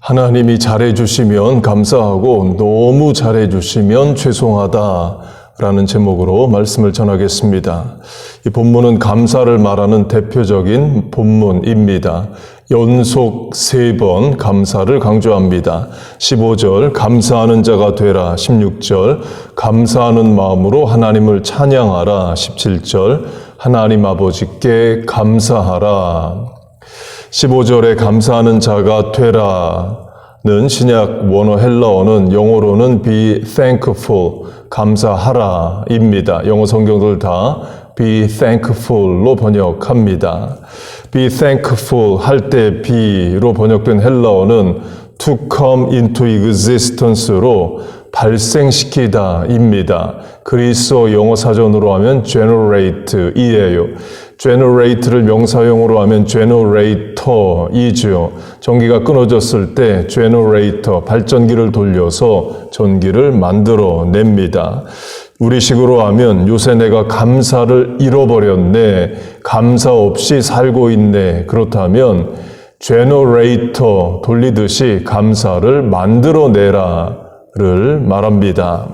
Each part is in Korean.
하나님이 잘해주시면 감사하고 너무 잘해주시면 죄송하다라는 제목으로 말씀을 전하겠습니다. 이 본문은 감사를 말하는 대표적인 본문입니다. 연속 3번 감사를 강조합니다. 15절 감사하는 자가 되라. 16절 감사하는 마음으로 하나님을 찬양하라. 17절 하나님 아버지께 감사하라. 15절에 감사하는 자가 되라는 신약 원어 헬라어는 영어로는 be thankful, 감사하라입니다. 영어 성경들 다 be thankful로 번역합니다. be thankful 할 때 be로 번역된 헬라어는 to come into existence로 발생시키다입니다. 그리스어 영어 사전으로 하면 generate이에요. generate를 명사형으로 하면 generator이죠. 전기가 끊어졌을 때 generator, 발전기를 돌려서 전기를 만들어냅니다. 우리식으로 하면 요새 내가 감사를 잃어버렸네, 감사 없이 살고 있네. 그렇다면 generator 돌리듯이 감사를 만들어내라를 말합니다.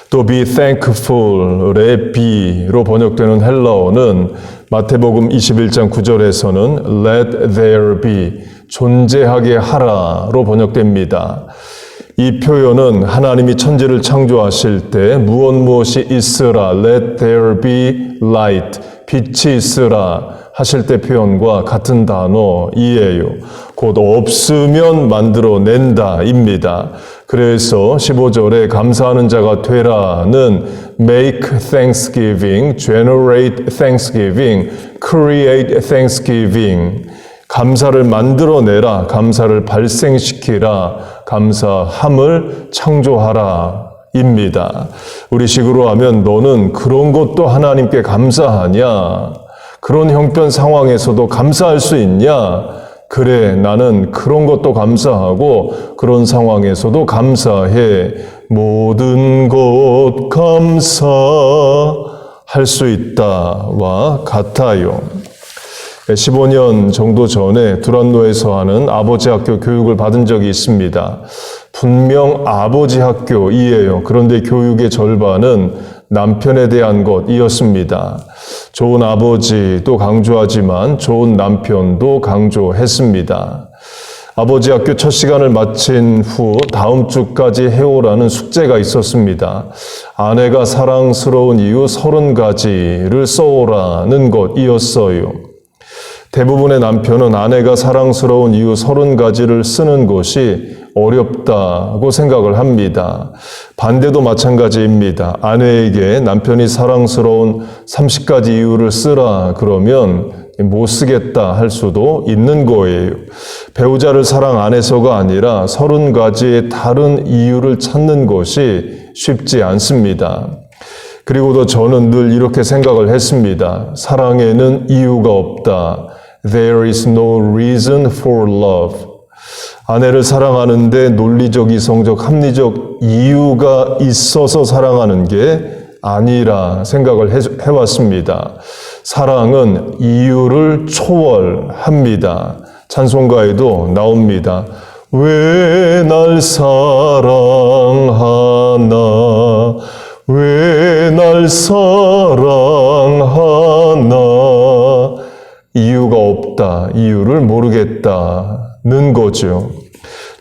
또 be thankful의 be로 번역되는 헬라어는 마태복음 21장 9절에서는 let there be, 존재하게 하라로 번역됩니다. 이 표현은 하나님이 천지를 창조하실 때 무엇이 있으라, let there be light, 빛이 있으라 하실 때 표현과 같은 단어이에요. 곧 없으면 만들어낸다입니다. 그래서 15절에 감사하는 자가 되라는 make thanksgiving, generate thanksgiving, create thanksgiving, 감사를 만들어내라, 감사를 발생시키라, 감사함을 창조하라 입니다. 우리식으로 하면 너는 그런 것도 하나님께 감사하냐? 그런 형편 상황에서도 감사할 수 있냐? 그래, 나는 그런 것도 감사하고 그런 상황에서도 감사해. 모든 것 감사할 수 있다와 같아요. 15년 정도 전에 두란노에서 하는 아버지 학교 교육을 받은 적이 있습니다. 분명 아버지 학교이에요. 그런데 교육의 절반은 남편에 대한 것이었습니다. 좋은 아버지도 강조하지만 좋은 남편도 강조했습니다. 아버지 학교 첫 시간을 마친 후 다음 주까지 해오라는 숙제가 있었습니다. 아내가 사랑스러운 이유 30가지를 써오라는 것이었어요. 대부분의 남편은 아내가 사랑스러운 이유 30가지를 쓰는 것이 어렵다고 생각을 합니다. 반대도 마찬가지입니다. 아내에게 남편이 사랑스러운 30가지 이유를 쓰라 그러면 못 쓰겠다 할 수도 있는 거예요. 배우자를 사랑 안해서가 아니라 30가지의 다른 이유를 찾는 것이 쉽지 않습니다. 그리고도 저는 늘 이렇게 생각을 했습니다. 사랑에는 이유가 없다. There is no reason for love. 아내를 사랑하는데 논리적, 이성적, 합리적 이유가 있어서 사랑하는 게 아니라 생각을 해왔습니다. 사랑은 이유를 초월합니다. 찬송가에도 나옵니다. 왜 날 사랑하나, 왜 날 사랑하나. 이유가 없다, 이유를 모르겠다는 거죠.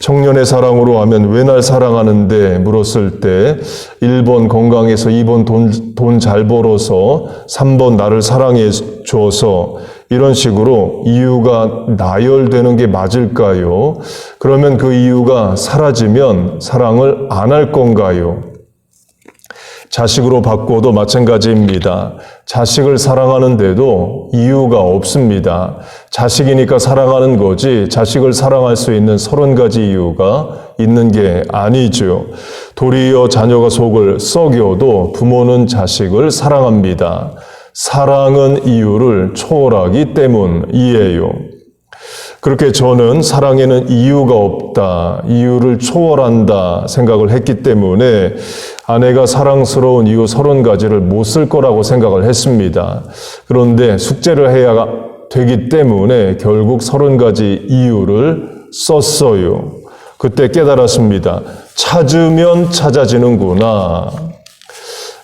청년의 사랑으로 하면 왜 날 사랑하는데 물었을 때 1번 건강해서, 2번 돈 잘 벌어서, 3번 나를 사랑해 줘서, 이런 식으로 이유가 나열되는 게 맞을까요? 그러면 그 이유가 사라지면 사랑을 안 할 건가요? 자식으로 바꿔도 마찬가지입니다. 자식을 사랑하는데도 이유가 없습니다. 자식이니까 사랑하는 거지 자식을 사랑할 수 있는 30가지 이유가 있는 게 아니죠. 도리어 자녀가 속을 썩여도 부모는 자식을 사랑합니다. 사랑은 이유를 초월하기 때문이에요. 그렇게 저는 사랑에는 이유가 없다, 이유를 초월한다 생각을 했기 때문에 아내가 사랑스러운 이유 30가지를 못 쓸 거라고 생각을 했습니다. 그런데 숙제를 해야 되기 때문에 결국 30가지 이유를 썼어요. 그때 깨달았습니다. 찾으면 찾아지는구나.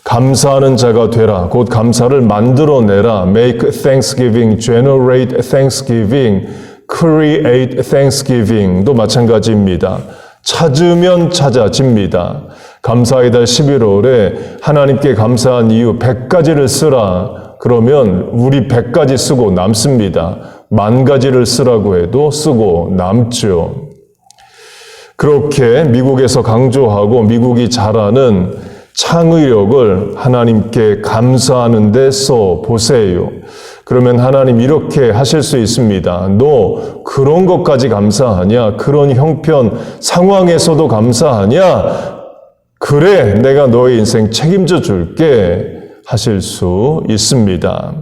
감사하는 자가 되라. 곧 감사를 만들어내라. Make thanksgiving, generate thanksgiving, create thanksgiving도 마찬가지입니다. 찾으면 찾아집니다. 감사의 달 11월에 하나님께 감사한 이유 100가지를 쓰라. 그러면 우리 100가지 쓰고 남습니다. 10,000가지를 쓰라고 해도 쓰고 남죠. 그렇게 미국에서 강조하고 미국이 잘하는 창의력을 하나님께 감사하는 데 써 보세요. 그러면 하나님 이렇게 하실 수 있습니다. 너 그런 것까지 감사하냐? 그런 형편 상황에서도 감사하냐? 그래, 내가 너의 인생 책임져 줄게 하실 수 있습니다.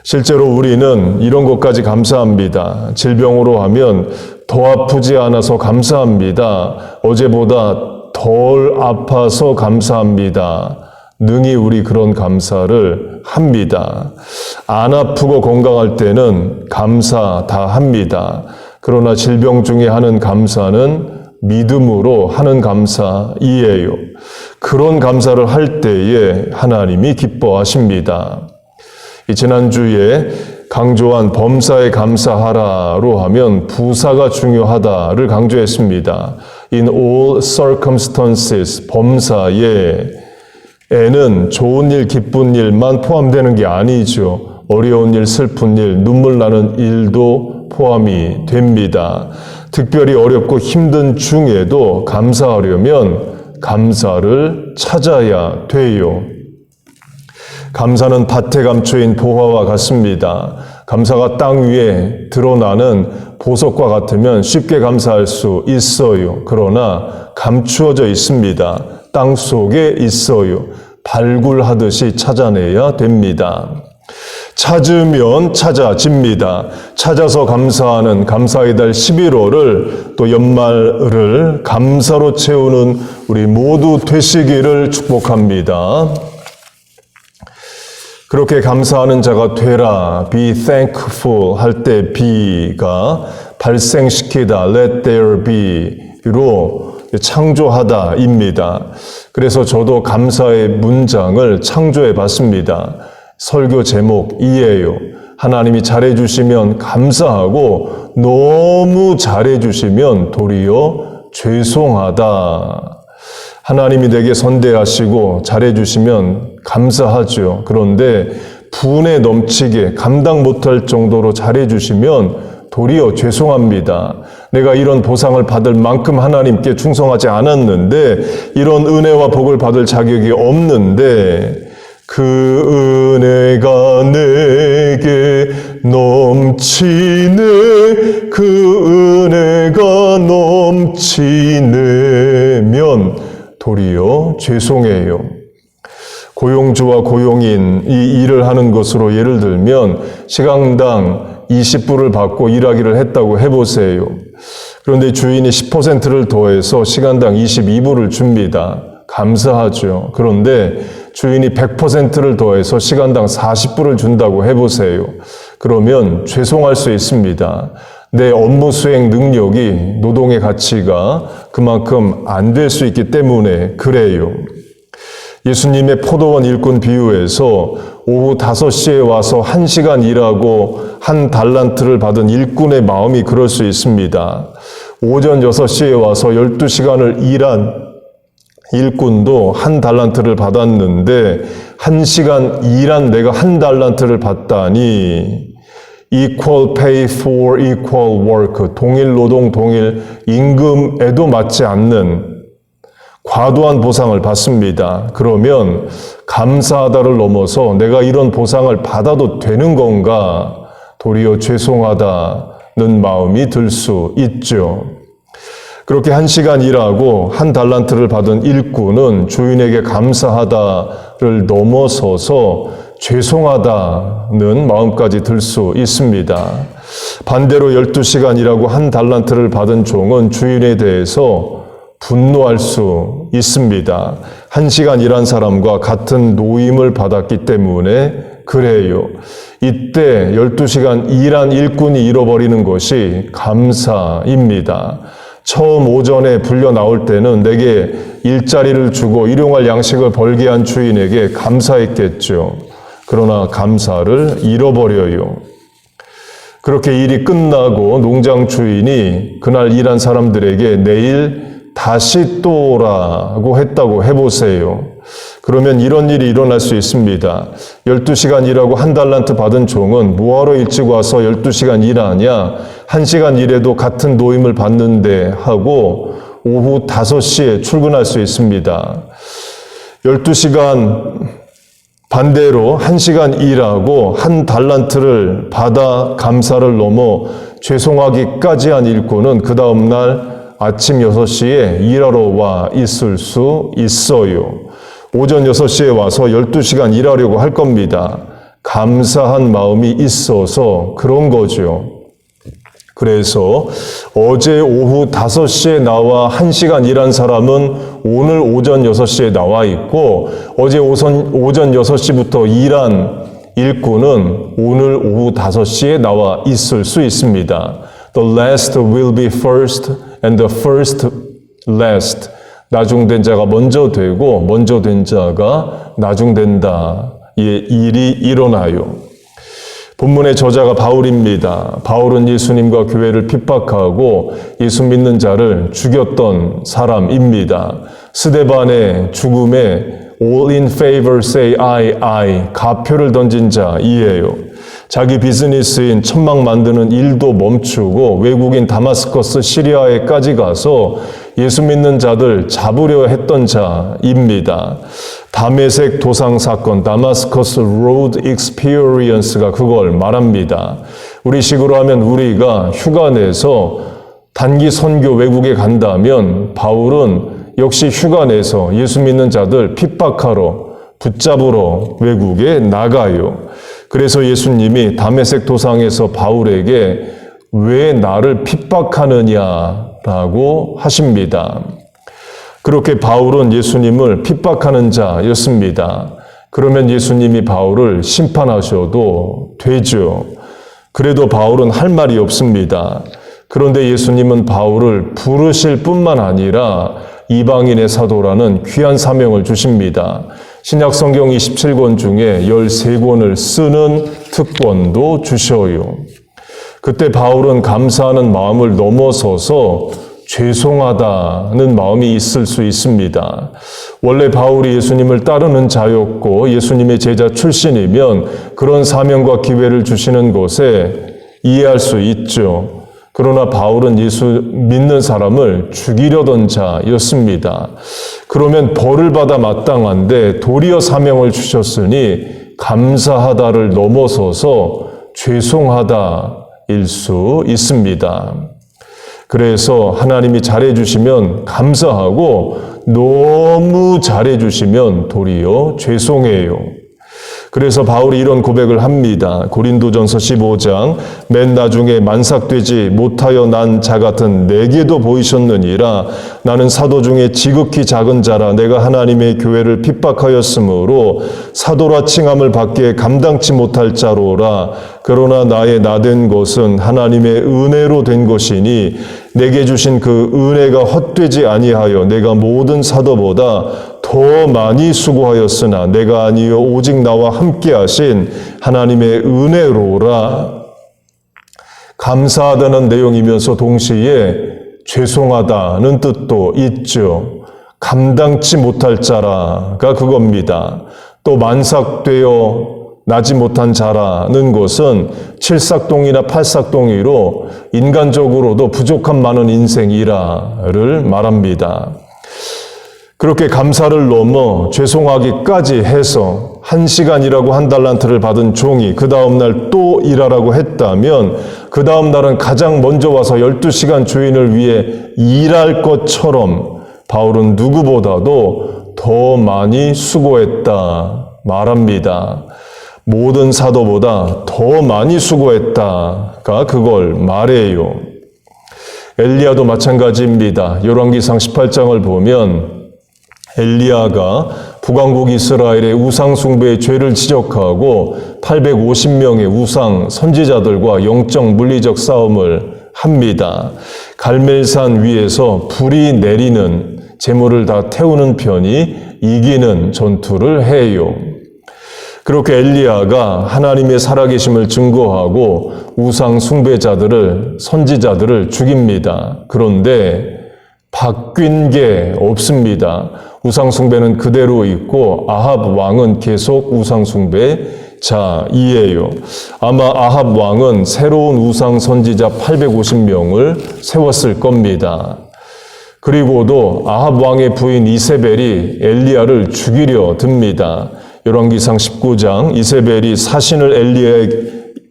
실제로 우리는 이런 것까지 감사합니다. 질병으로 하면 더 아프지 않아서 감사합니다. 어제보다 덜 아파서 감사합니다. 능히 우리 그런 감사를 합니다. 안 아프고 건강할 때는 감사 다 합니다. 그러나 질병 중에 하는 감사는 믿음으로 하는 감사이에요. 그런 감사를 할 때에 하나님이 기뻐하십니다. 지난주에 강조한 범사에 감사하라로 하면 부사가 중요하다를 강조했습니다. In all circumstances, 범사에 에는 좋은 일, 기쁜 일만 포함되는 게 아니죠. 어려운 일, 슬픈 일, 눈물 나는 일도 포함이 됩니다. 특별히 어렵고 힘든 중에도 감사하려면 감사를 찾아야 돼요. 감사는 밭에 감추인 보화와 같습니다. 감사가 땅 위에 드러나는 보석과 같으면 쉽게 감사할 수 있어요. 그러나 감추어져 있습니다. 땅 속에 있어요. 발굴하듯이 찾아내야 됩니다. 찾으면 찾아집니다. 찾아서 감사하는 감사의 달 11월을 또 연말을 감사로 채우는 우리 모두 되시기를 축복합니다. 그렇게 감사하는 자가 되라, be thankful 할 때 be가 발생시키다, let there be로 창조하다입니다. 그래서 저도 감사의 문장을 창조해 봤습니다. 설교 제목이에요. 하나님이 잘해주시면 감사하고 너무 잘해주시면 도리어 죄송하다. 하나님이 내게 선대하시고 잘해주시면 감사하죠. 그런데 분에 넘치게 감당 못할 정도로 잘해주시면 도리어 죄송합니다. 내가 이런 보상을 받을 만큼 하나님께 충성하지 않았는데 이런 은혜와 복을 받을 자격이 없는데 그 은혜가 내게 넘치네 그 은혜가 넘치네면 도리어 죄송해요. 고용주와 고용인 이 일을 하는 것으로 예를 들면 시간당 20불을 받고 일하기를 했다고 해보세요. 그런데 주인이 10%를 더해서 시간당 22불을 줍니다. 감사하죠. 그런데 주인이 100%를 더해서 시간당 40불을 준다고 해보세요. 그러면 죄송할 수 있습니다. 내 업무 수행 능력이 노동의 가치가 그만큼 안 될 수 있기 때문에 그래요. 예수님의 포도원 일꾼 비유에서 오후 5시에 와서 1시간 일하고 1달란트를 받은 일꾼의 마음이 그럴 수 있습니다. 오전 6시에 와서 12시간을 일한 일꾼도 1달란트를 받았는데 1시간 일한 내가 1달란트를 받다니 equal pay for equal work, 동일 노동, 동일 임금에도 맞지 않는 과도한 보상을 받습니다. 그러면 감사하다를 넘어서 내가 이런 보상을 받아도 되는 건가? 도리어 죄송하다는 마음이 들 수 있죠. 그렇게 1시간 일하고 1달란트를 받은 일꾼은 주인에게 감사하다를 넘어서서 죄송하다는 마음까지 들 수 있습니다. 반대로 12시간 일하고 1달란트를 받은 종은 주인에 대해서 분노할 수 있습니다. 1시간 일한 사람과 같은 노임을 받았기 때문에 그래요. 이때 12시간 일한 일꾼이 잃어버리는 것이 감사입니다. 처음 오전에 불려 나올 때는 내게 일자리를 주고 일용할 양식을 벌게 한 주인에게 감사했겠죠. 그러나 감사를 잃어버려요. 그렇게 일이 끝나고 농장 주인이 그날 일한 사람들에게 내일 다시 또 오라고 했다고 해보세요. 그러면 이런 일이 일어날 수 있습니다. 12시간 일하고 1달란트 받은 종은 뭐하러 일찍 와서 12시간 일하냐? 1시간 일해도 같은 노임을 받는데 하고 오후 5시에 출근할 수 있습니다. 12시간 반대로 1시간 일하고 1달란트를 받아 감사를 넘어 죄송하기까지 한 일꾼은 그 다음날 아침 6시에 일하러 와 있을 수 있어요. 오전 6시에 와서 12시간 일하려고 할 겁니다. 감사한 마음이 있어서 그런 거죠. 그래서 어제 오후 5시에 나와 1시간 일한 사람은 오늘 오전 6시에 나와 있고 어제 오전 6시부터 일한 일꾼은 오늘 오후 5시에 나와 있을 수 있습니다. The last will be first and the first last. 나중된 자가 먼저 되고 먼저 된 자가 나중된다. 이 일이 일어나요. 본문의 저자가 바울입니다. 바울은 예수님과 교회를 핍박하고 예수 믿는 자를 죽였던 사람입니다. 스데반의 죽음에 all in favor say I 가표를 던진 자이에요. 자기 비즈니스인 천막 만드는 일도 멈추고 외국인 다마스커스 시리아에까지 가서 예수 믿는 자들 잡으려 했던 자입니다. 다메섹 도상 사건, 다마스커스 로드 익스피리언스가 그걸 말합니다. 우리식으로 하면 우리가 휴가 내서 단기 선교 외국에 간다면 바울은 역시 휴가 내서 예수 믿는 자들 핍박하러 붙잡으러 외국에 나가요. 그래서 예수님이 다메섹 도상에서 바울에게 왜 나를 핍박하느냐라고 하십니다. 그렇게 바울은 예수님을 핍박하는 자였습니다. 그러면 예수님이 바울을 심판하셔도 되죠. 그래도 바울은 할 말이 없습니다. 그런데 예수님은 바울을 부르실 뿐만 아니라 이방인의 사도라는 귀한 사명을 주십니다. 신약 성경 27권 중에 13권을 쓰는 특권도 주셔요. 그때 바울은 감사하는 마음을 넘어서서 죄송하다는 마음이 있을 수 있습니다. 원래 바울이 예수님을 따르는 자였고 예수님의 제자 출신이면 그런 사명과 기회를 주시는 것에 이해할 수 있죠. 그러나 바울은 예수 믿는 사람을 죽이려던 자였습니다. 그러면 벌을 받아 마땅한데 도리어 사명을 주셨으니 감사하다를 넘어서서 죄송하다일 수 있습니다. 그래서 하나님이 잘해주시면 감사하고 너무 잘해주시면 도리어 죄송해요. 그래서 바울이 이런 고백을 합니다. 고린도전서 15장 맨 나중에 만삭되지 못하여 난 자 같은 내게도 보이셨느니라. 나는 사도 중에 지극히 작은 자라 내가 하나님의 교회를 핍박하였으므로 사도라 칭함을 받기에 감당치 못할 자로라. 그러나 나의 나된 것은 하나님의 은혜로 된 것이니 내게 주신 그 은혜가 헛되지 아니하여 내가 모든 사도보다 더 많이 수고하였으나 내가 아니요 오직 나와 함께 하신 하나님의 은혜로라. 감사하다는 내용이면서 동시에 죄송하다는 뜻도 있죠. 감당치 못할 자라가 그겁니다. 또 만삭되어 나지 못한 자라는 것은 칠삭동이나 팔삭동이로 인간적으로도 부족한 많은 인생이라를 말합니다. 그렇게 감사를 넘어 죄송하기까지 해서 1시간이라고 1달란트를 받은 종이 그 다음날 또 일하라고 했다면 그 다음날은 가장 먼저 와서 12시간 주인을 위해 일할 것처럼 바울은 누구보다도 더 많이 수고했다 말합니다. 모든 사도보다 더 많이 수고했다가 그걸 말해요. 엘리야도 마찬가지입니다. 열왕기상 18장을 보면 엘리야가 북왕국 이스라엘의 우상 숭배의 죄를 지적하고 850명의 우상 선지자들과 영적 물리적 싸움을 합니다. 갈멜산 위에서 불이 내리는 재물을 다 태우는 편이 이기는 전투를 해요. 그렇게 엘리야가 하나님의 살아계심을 증거하고 우상 숭배자들을, 선지자들을 죽입니다. 그런데 바뀐 게 없습니다. 우상 숭배는 그대로 있고 아합 왕은 계속 우상 숭배자이에요. 아마 아합 왕은 새로운 우상 선지자 850명을 세웠을 겁니다. 그리고도 아합 왕의 부인 이세벨이 엘리야를 죽이려 듭니다. 열왕기상 19장 이세벨이 사신을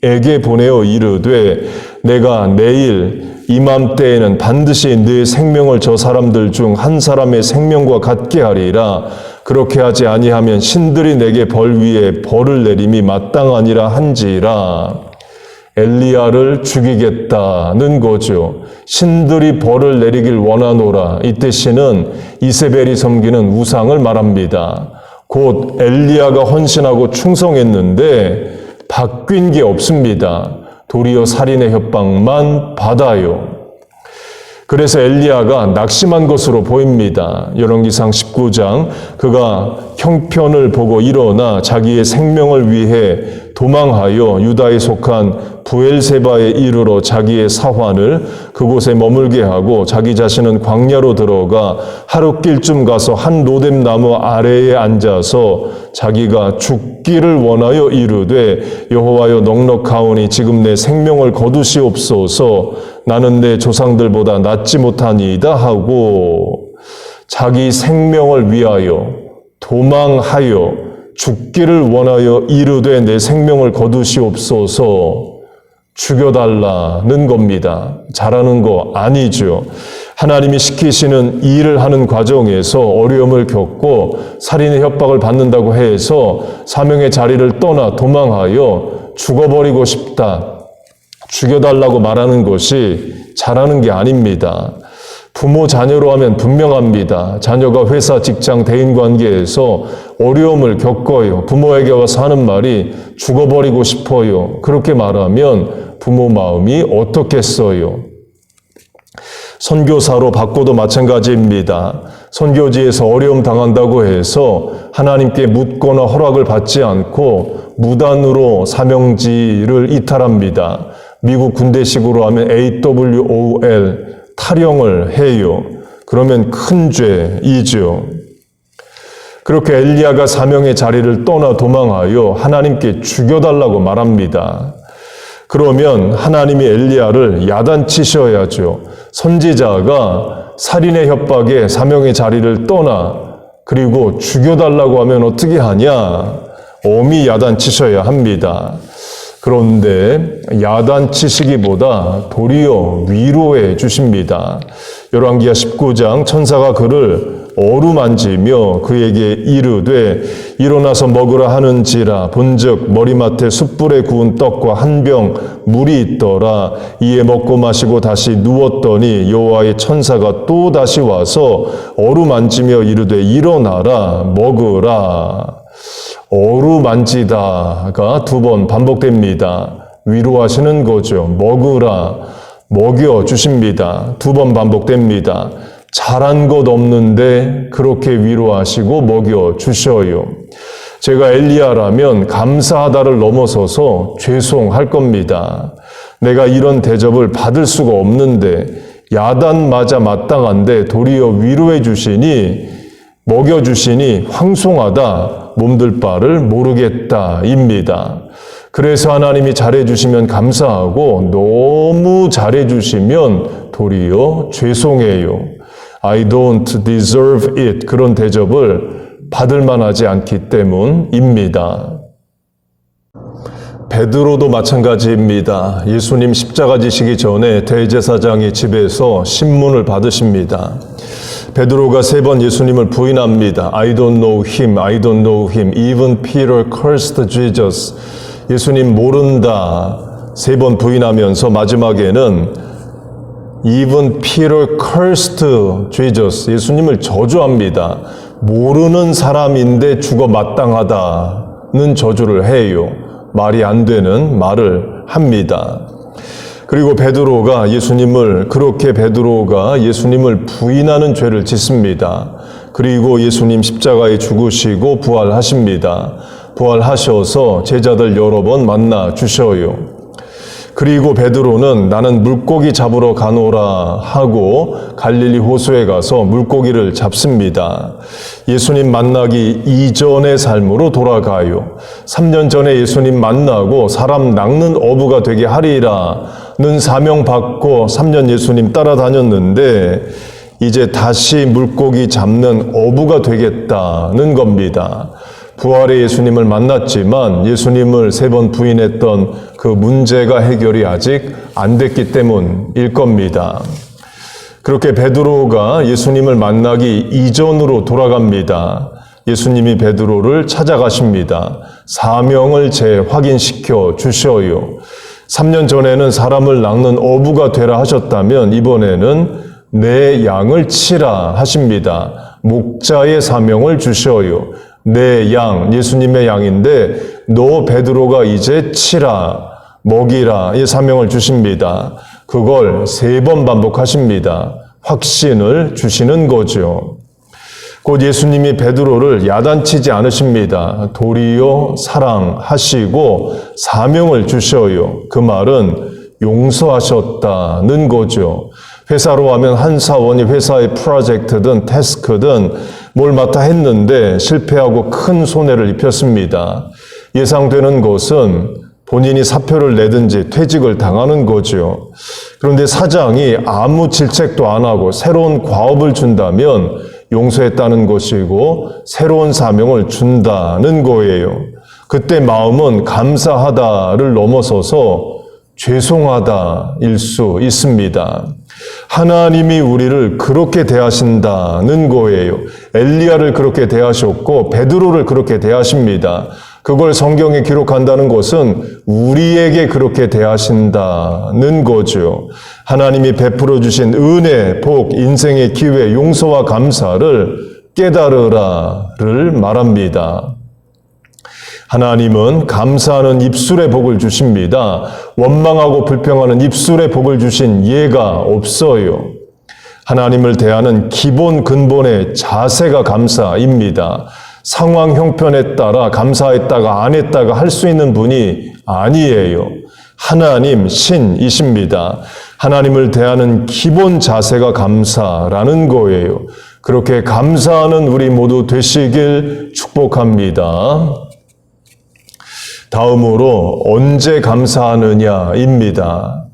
엘리야에게 보내어 이르되 내가 내일 이맘때에는 반드시 네 생명을 저 사람들 중 한 사람의 생명과 같게 하리라. 그렇게 하지 아니하면 신들이 내게 벌 위에 벌을 내림이 마땅하니라 한지라. 엘리야를 죽이겠다는 거죠. 신들이 벌을 내리길 원하노라. 이때 신은 이세벨이 섬기는 우상을 말합니다. 곧 엘리야가 헌신하고 충성했는데 바뀐 게 없습니다. 도리어 살인의 협박만 받아요. 그래서 엘리야가 낙심한 것으로 보입니다. 열왕기상 19장 그가 형편을 보고 일어나 자기의 생명을 위해 도망하여 유다에 속한 부엘세바에 이르러 자기의 사환을 그곳에 머물게 하고 자기 자신은 광야로 들어가 하룻길쯤 가서 한 로뎀 나무 아래에 앉아서 자기가 죽기를 원하여 이르되 여호와여 넉넉하오니 지금 내 생명을 거두시옵소서. 나는 내 조상들보다 낫지 못하니이다 하고 자기 생명을 위하여 도망하여 죽기를 원하여 이르되 내 생명을 거두시옵소서. 죽여달라는 겁니다. 잘하는 거 아니죠. 하나님이 시키시는 일을 하는 과정에서 어려움을 겪고 살인의 협박을 받는다고 해서 사명의 자리를 떠나 도망하여 죽어버리고 싶다. 죽여달라고 말하는 것이 잘하는 게 아닙니다. 부모 자녀로 하면 분명합니다. 자녀가 회사, 직장, 대인관계에서 어려움을 겪어요. 부모에게 와서 하는 말이 죽어버리고 싶어요. 그렇게 말하면 부모 마음이 어떻겠어요? 선교사로 바꿔도 마찬가지입니다. 선교지에서 어려움 당한다고 해서 하나님께 묻거나 허락을 받지 않고 무단으로 사명지를 이탈합니다. 미국 군대식으로 하면 AWOL, 탈영을 해요. 그러면 큰 죄이죠. 그렇게 엘리야가 사명의 자리를 떠나 도망하여 하나님께 죽여달라고 말합니다. 그러면 하나님이 엘리야를 야단치셔야죠. 선지자가 살인의 협박에 사명의 자리를 떠나 그리고 죽여달라고 하면 어떻게 하냐? 엄히 야단치셔야 합니다. 그런데 야단치시기보다 도리어 위로해 주십니다. 열왕기하 19장 천사가 그를 어루만지며 그에게 이르되 일어나서 먹으라 하는지라 본즉 머리맡에 숯불에 구운 떡과 한 병 물이 있더라. 이에 먹고 마시고 다시 누웠더니 여호와의 천사가 또 다시 와서 어루만지며 이르되 일어나라 먹으라. 어루만지다가 2번 반복됩니다. 위로하시는 거죠. 먹으라, 먹여주십니다. 2번 반복됩니다. 잘한 것 없는데 그렇게 위로하시고 먹여주셔요. 제가 엘리야라면 감사하다를 넘어서서 죄송할 겁니다. 내가 이런 대접을 받을 수가 없는데 야단 맞아 마땅한데 도리어 위로해 주시니 먹여주시니 황송하다 몸들 바를 모르겠다입니다. 그래서 하나님이 잘해주시면 감사하고 너무 잘해주시면 도리어 죄송해요. I don't deserve it. 그런 대접을 받을 만하지 않기 때문입니다. 베드로도 마찬가지입니다. 예수님 십자가 지시기 전에 대제사장의 집에서 신문을 받으십니다. 베드로가 3번 예수님을 부인합니다. I don't know him, I don't know him. Even Peter cursed Jesus. 예수님 모른다. 3번 부인하면서 마지막에는 Even Peter cursed Jesus. 예수님을 저주합니다. 모르는 사람인데 죽어 마땅하다는 저주를 해요. 말이 안 되는 말을 합니다. 그리고 베드로가 예수님을 부인하는 죄를 짓습니다. 그리고 예수님 십자가에 죽으시고 부활하십니다. 부활하셔서 제자들 여러 번 만나 주셔요. 그리고 베드로는 나는 물고기 잡으러 가노라 하고 갈릴리 호수에 가서 물고기를 잡습니다. 예수님 만나기 이전의 삶으로 돌아가요. 3년 전에 예수님 만나고 사람 낚는 어부가 되게 하리라는 사명 받고 3년 예수님 따라다녔는데 이제 다시 물고기 잡는 어부가 되겠다는 겁니다. 부활의 예수님을 만났지만 예수님을 3번 부인했던 그 문제가 해결이 아직 안 됐기 때문일 겁니다. 그렇게 베드로가 예수님을 만나기 이전으로 돌아갑니다. 예수님이 베드로를 찾아가십니다. 사명을 재확인시켜 주셔요. 3년 전에는 사람을 낚는 어부가 되라 하셨다면 이번에는 내 양을 치라 하십니다. 목자의 사명을 주셔요. 내 양, 예수님의 양인데 너 베드로가 이제 치라, 먹이라 이 사명을 주십니다. 그걸 3번 반복하십니다. 확신을 주시는 거죠. 곧 예수님이 베드로를 야단치지 않으십니다. 도리어 사랑하시고 사명을 주셔요. 그 말은 용서하셨다는 거죠. 회사로 하면 한 사원이 회사의 프로젝트든 태스크든 뭘 맡아 했는데 실패하고 큰 손해를 입혔습니다. 예상되는 것은 본인이 사표를 내든지 퇴직을 당하는 거죠. 그런데 사장이 아무 질책도 안 하고 새로운 과업을 준다면 용서했다는 것이고 새로운 사명을 준다는 거예요. 그때 마음은 감사하다를 넘어서서 죄송하다일 수 있습니다. 하나님이 우리를 그렇게 대하신다는 거예요. 엘리야를 그렇게 대하셨고 베드로를 그렇게 대하십니다. 그걸 성경에 기록한다는 것은 우리에게 그렇게 대하신다는 거죠. 하나님이 베풀어 주신 은혜, 복, 인생의 기회, 용서와 감사를 깨달으라를 말합니다. 하나님은 감사하는 입술의 복을 주십니다. 원망하고 불평하는 입술의 복을 주신 예가 없어요. 하나님을 대하는 기본 근본의 자세가 감사입니다. 상황 형편에 따라 감사했다가 안 했다가 할 수 있는 분이 아니에요. 하나님 신이십니다. 하나님을 대하는 기본 자세가 감사라는 거예요. 그렇게 감사하는 우리 모두 되시길 축복합니다. 다음으로 언제 감사하느냐입니다.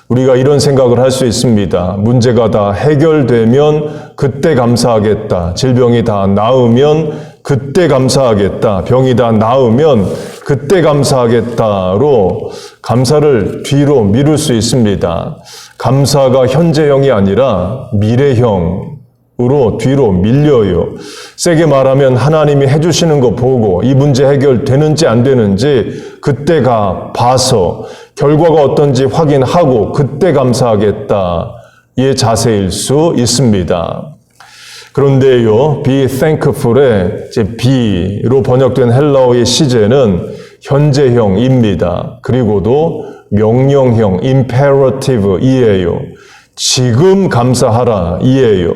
우리가 이런 생각을 할 수 있습니다. 문제가 다 해결되면 그때 감사하겠다. 질병이 다 나으면 그때 감사하겠다. 병이 다 나으면 그때 감사하겠다로 감사를 뒤로 미룰 수 있습니다. 감사가 현재형이 아니라 미래형 으로 뒤로 밀려요. 세게 말하면 하나님이 해주시는 거 보고 이 문제 해결되는지 안 되는지 그때가 봐서 결과가 어떤지 확인하고 그때 감사하겠다의 자세일 수 있습니다. 그런데요, be thankful의 be로 번역된 헬라어의 시제는 현재형입니다. 그리고도 명령형 imperative이에요. 지금 감사하라 이에요.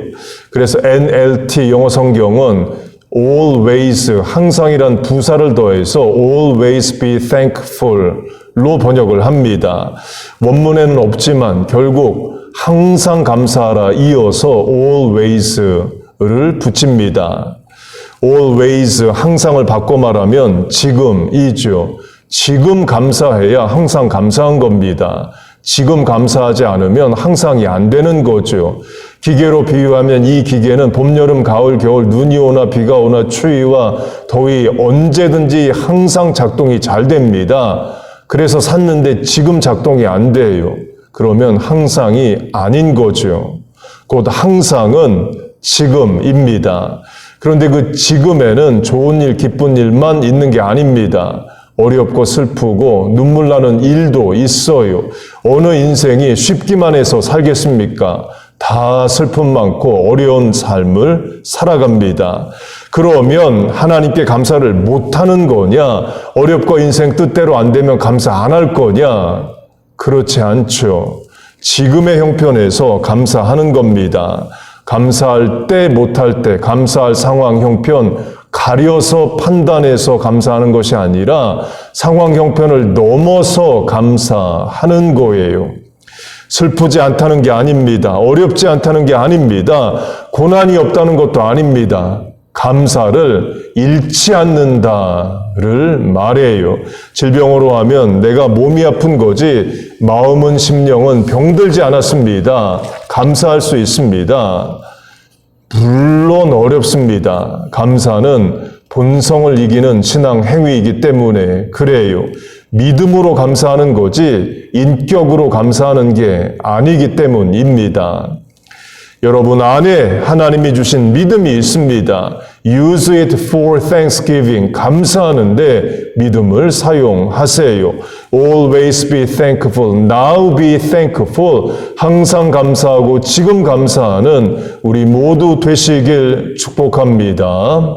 그래서 NLT 영어 성경은 always 항상이란 부사를 더해서 always be thankful로 번역을 합니다. 원문에는 없지만 결국 항상 감사하라 이어서 always를 붙입니다. always 항상을 바꿔 말하면 지금이죠. 지금 감사해야 항상 감사한 겁니다. 지금 감사하지 않으면 항상이 안 되는 거죠. 기계로 비유하면 이 기계는 봄, 여름, 가을, 겨울, 눈이 오나 비가 오나 추위와 더위 언제든지 항상 작동이 잘 됩니다. 그래서 샀는데 지금 작동이 안 돼요. 그러면 항상이 아닌 거죠. 곧 항상은 지금입니다. 그런데 그 지금에는 좋은 일, 기쁜 일만 있는 게 아닙니다. 어렵고 슬프고 눈물 나는 일도 있어요. 어느 인생이 쉽기만 해서 살겠습니까? 다 슬픔 많고 어려운 삶을 살아갑니다. 그러면 하나님께 감사를 못하는 거냐? 어렵고 인생 뜻대로 안 되면 감사 안 할 거냐? 그렇지 않죠. 지금의 형편에서 감사하는 겁니다. 감사할 때, 못할 때, 감사할 상황, 형편, 가려서 판단해서 감사하는 것이 아니라 상황, 형편을 넘어서 감사하는 거예요. 슬프지 않다는 게 아닙니다. 어렵지 않다는 게 아닙니다. 고난이 없다는 것도 아닙니다. 감사를 잃지 않는다를 말해요. 질병으로 하면 내가 몸이 아픈 거지 마음은 심령은 병들지 않았습니다. 감사할 수 있습니다. 물론 어렵습니다. 감사는 본성을 이기는 신앙 행위이기 때문에 그래요. 믿음으로 감사하는 거지 인격으로 감사하는 게 아니기 때문입니다. 여러분 안에 하나님이 주신 믿음이 있습니다. Use it for thanksgiving. 감사하는데 믿음을 사용하세요. Always be thankful. Now be thankful. 항상 감사하고 지금 감사하는 우리 모두 되시길 축복합니다.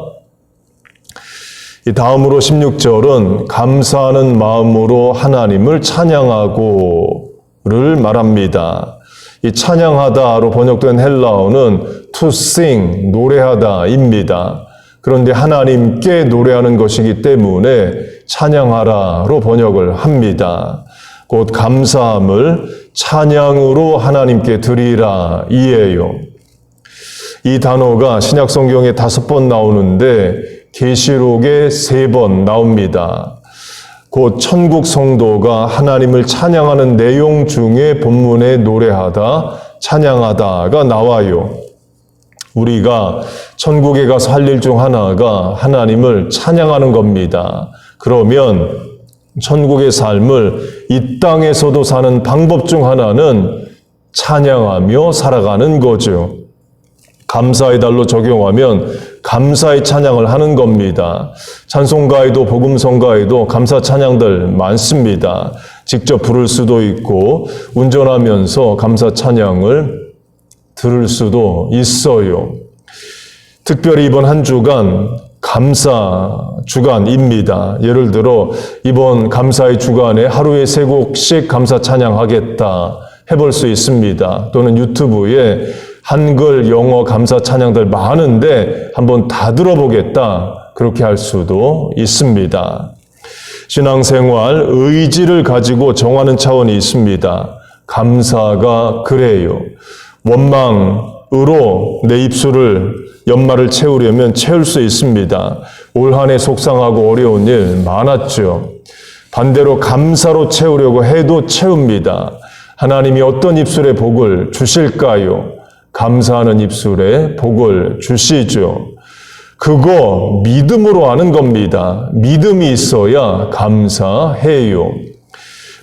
이 다음으로 16절은 감사하는 마음으로 하나님을 찬양하고를 말합니다. 이 찬양하다로 번역된 헬라어는 to sing, 노래하다입니다. 그런데 하나님께 노래하는 것이기 때문에 찬양하라로 번역을 합니다. 곧 감사함을 찬양으로 하나님께 드리라 이에요. 이 단어가 신약 성경에 5번 나오는데 계시록에 3번 나옵니다. 곧 천국 성도가 하나님을 찬양하는 내용 중에 본문에 노래하다, 찬양하다가 나와요. 우리가 천국에 가서 할 일 중 하나가 하나님을 찬양하는 겁니다. 그러면 천국의 삶을 이 땅에서도 사는 방법 중 하나는 찬양하며 살아가는 거죠. 감사의 달로 적용하면 감사의 찬양을 하는 겁니다. 찬송가에도 복음성가에도 감사 찬양들 많습니다. 직접 부를 수도 있고 운전하면서 감사 찬양을 들을 수도 있어요. 특별히 이번 한 주간 감사 주간입니다. 예를 들어 이번 감사의 주간에 하루에 3곡씩 감사 찬양하겠다 해볼 수 있습니다. 또는 유튜브에 한글, 영어 감사 찬양들 많은데 한번 다 들어보겠다. 그렇게 할 수도 있습니다. 신앙생활, 의지를 가지고 정하는 차원이 있습니다. 감사가 그래요. 원망으로 내 입술을 연말을 채우려면 채울 수 있습니다. 올 한 해 속상하고 어려운 일 많았죠. 반대로 감사로 채우려고 해도 채웁니다. 하나님이 어떤 입술의 복을 주실까요? 감사하는 입술에 복을 주시죠. 그거 믿음으로 하는 겁니다. 믿음이 있어야 감사해요.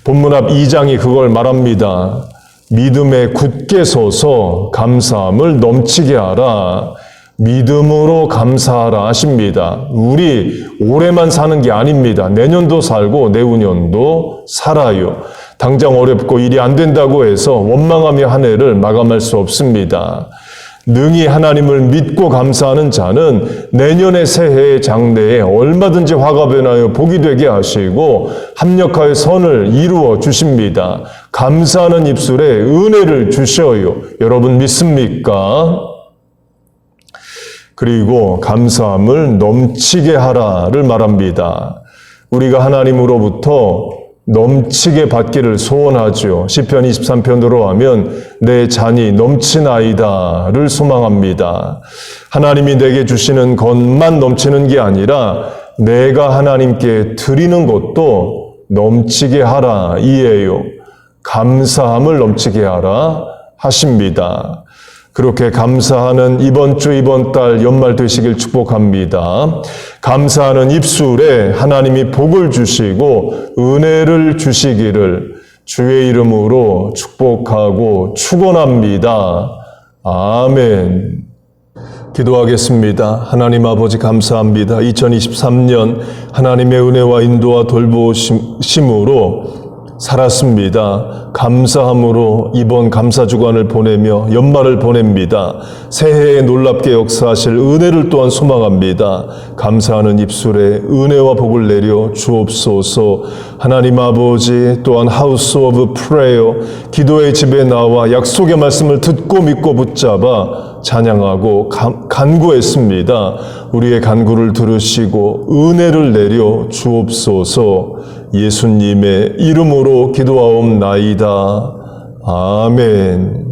본문 앞 2장이 그걸 말합니다. 믿음에 굳게 서서 감사함을 넘치게 하라. 믿음으로 감사하라 하십니다. 우리 올해만 사는 게 아닙니다. 내년도 살고 내후년도 살아요. 당장 어렵고 일이 안 된다고 해서 원망하며 한 해를 마감할 수 없습니다. 능히 하나님을 믿고 감사하는 자는 내년의 새해의 장래에 얼마든지 화가 변하여 복이 되게 하시고 합력하여 선을 이루어 주십니다. 감사하는 입술에 은혜를 주셔요. 여러분 믿습니까? 그리고 감사함을 넘치게 하라를 말합니다. 우리가 하나님으로부터 넘치게 받기를 소원하죠. 시편 23편으로 하면 내 잔이 넘치나이다를 소망합니다. 하나님이 내게 주시는 것만 넘치는 게 아니라 내가 하나님께 드리는 것도 넘치게 하라 이에요. 감사함을 넘치게 하라 하십니다. 그렇게 감사하는 이번 주, 이번 달 연말 되시길 축복합니다. 감사하는 입술에 하나님이 복을 주시고 은혜를 주시기를 주의 이름으로 축복하고 축원합니다. 아멘. 기도하겠습니다. 하나님 아버지 감사합니다. 2023년 하나님의 은혜와 인도와 돌보심으로 살았습니다. 감사함으로 이번 감사주간을 보내며 연말을 보냅니다. 새해에 놀랍게 역사하실 은혜를 또한 소망합니다. 감사하는 입술에 은혜와 복을 내려 주옵소서. 하나님 아버지, 또한 하우스 오브 프레이어, 기도의 집에 나와 약속의 말씀을 듣고 믿고 붙잡아 찬양하고 간구했습니다. 우리의 간구를 들으시고 은혜를 내려 주옵소서. 예수님의 이름으로 기도하옵나이다. 아멘.